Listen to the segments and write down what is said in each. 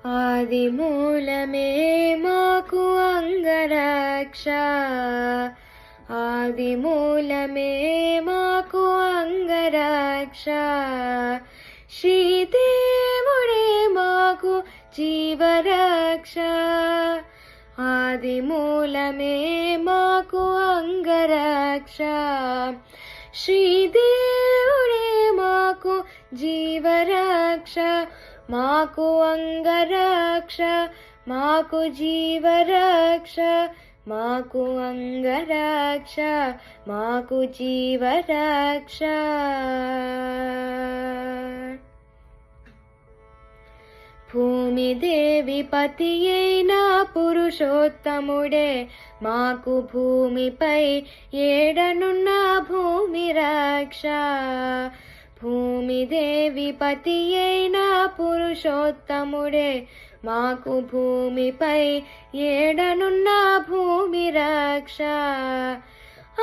ఆది మూలమే మాకు అంగరక్ష, ఆది మూలమే మాకు అంగరక్ష. శ్రీదేవుడే మాకు జీవరక్ష, ఆది మూలమే మాకు అంగరక్ష. శ్రీదేవుడే మాకు జీవరక్ష, మాకు అంగరక్ష, మాకు జీవరక్ష, మాకు అంగరక్ష, మాకు జీవరక్ష. భూమిదేవి పతి అయిన పురుషోత్తముడే మాకు భూమిపై ఏడనున్న భూమి రక్ష. భూమిదేవి పతి అయిన పురుషోత్తముడే మాకు భూమిపై ఏడనున్న భూమి రక్ష.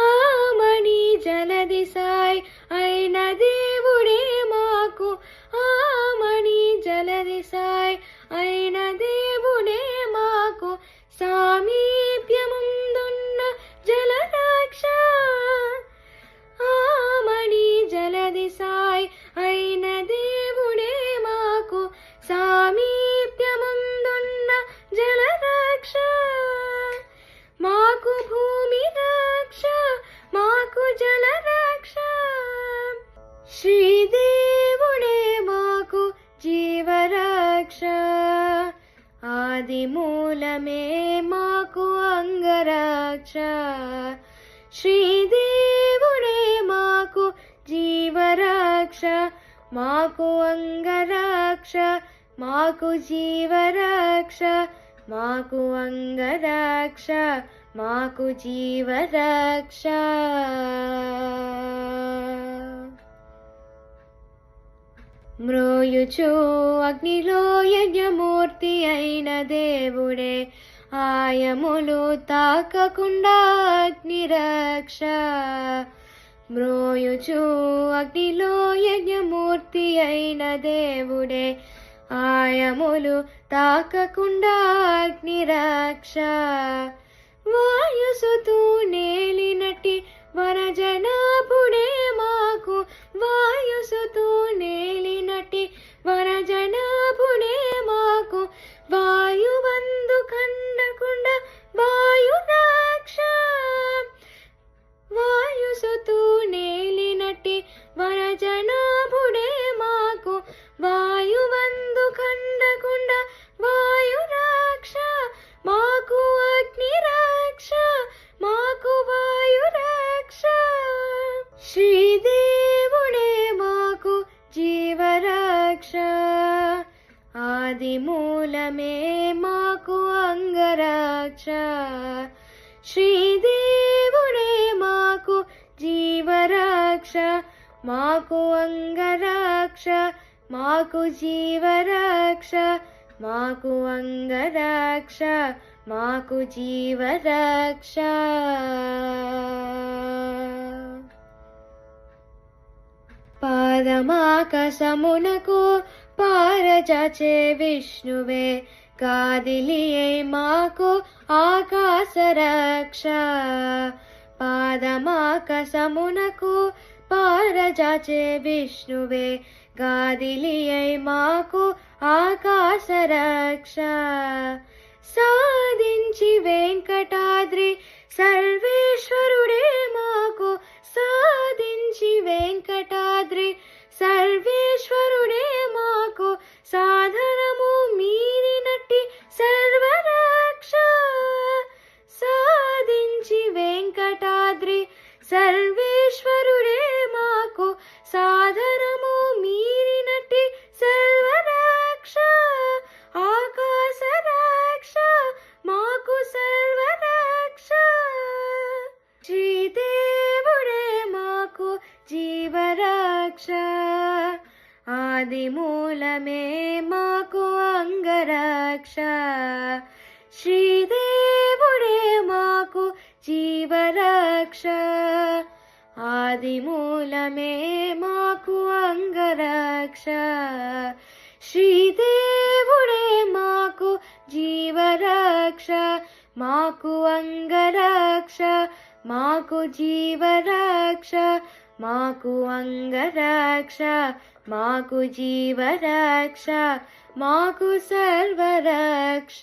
ఆమణి జలది సాయ్ అయిన దేవుడే మాకు, ఆమణి జలది సాయ్ అయిన దేవుడే మాకు సామీప్యముందున్న జలరక్ష. ఆమణి జలది సాయ్ అయిన దేవుడే మాకు సామీప్యముందున్న జలరక్ష. మాకు భూమి రక్ష, మాకు జలరక్ష. శ్రీదేవుడే మాకు జీవరక్ష, ఆది మూలమే మాకు అంగరక్ష. శ్రీదేవుడే మాకు జీవరక్ష, మాకు అంగరక్ష, మాకు జీవరక్ష, మాకు అంగరక్ష, మాకు జీవరక్ష. మ్రోయుచు అగ్నిలో యజ్ఞమూర్తి అయిన దేవుడే ఆయములు తాకకుండా అగ్నిరక్ష. మ్రోయుచు అగ్నిలో యజ్ఞమూర్తి అయిన దేవుడే ఆయములు తాకకుండా అగ్నిరక్ష. వాయుసుతూ నేలినట్టి వరజనాభుడే మాకు, వాయుసుతూ నేలినట్టి వరజనాభుడే మాకు వాయువందు ఖండకుండా వాయురక్ష. వాయుసుతూ నేలినట్టి వరజనాభుడే మాకు వాయువందు ఖండకుండా వాయురక్ష. మాకు అగ్నిరక్ష, మాకు వాయురక్ష. శ్రీదేవుడే మాకు జీవరక్ష, ఆది మూలమే మాకు అంగరక్ష. శ్రీదేవుడే మాకు జీవరక్ష, మాకు అంగరక్ష, మాకు జీవరక్ష, మాకు అంగరక్ష, మాకు జీవరక్ష. పాదమాకాశమునకు పారజాచే విష్ణువే కాదిలియే మాకు ఆకాశరక్ష. పాదమాకాశమునకు పారజాచే విష్ణువే గాదిలియే మాకు ఆకాశరక్ష. సాధించి వెంకటాద్రి సర్వేశ్వరుడే మాకు, సాధించి వెంకటాద్రి సర్వేశ్వరుడే మాకు సాధనము మీరినట్టి సర్వరక్ష. సాధించి వెంకటాద్రి సర్వేశ్వరుడే మాకు సాధనము మీరినట్టి సర్వరక్ష. ఆకాశరక్ష, మాకు సర్వరక్ష. శ్రీదేవుడే మాకు జీవరక్ష, ఆది మూలమే మాకు అంగరక్ష. శ్రీదేవుడే మాకు జీవరక్ష, ఆది మూలమే మాకు అంగరక్ష. శ్రీదేవుడే మా రక్ష మాకు అంగరక్ష మాకు జీవరక్ష మాకు అంగరక్ష మాకు జీవరక్ష మాకు సర్వరక్ష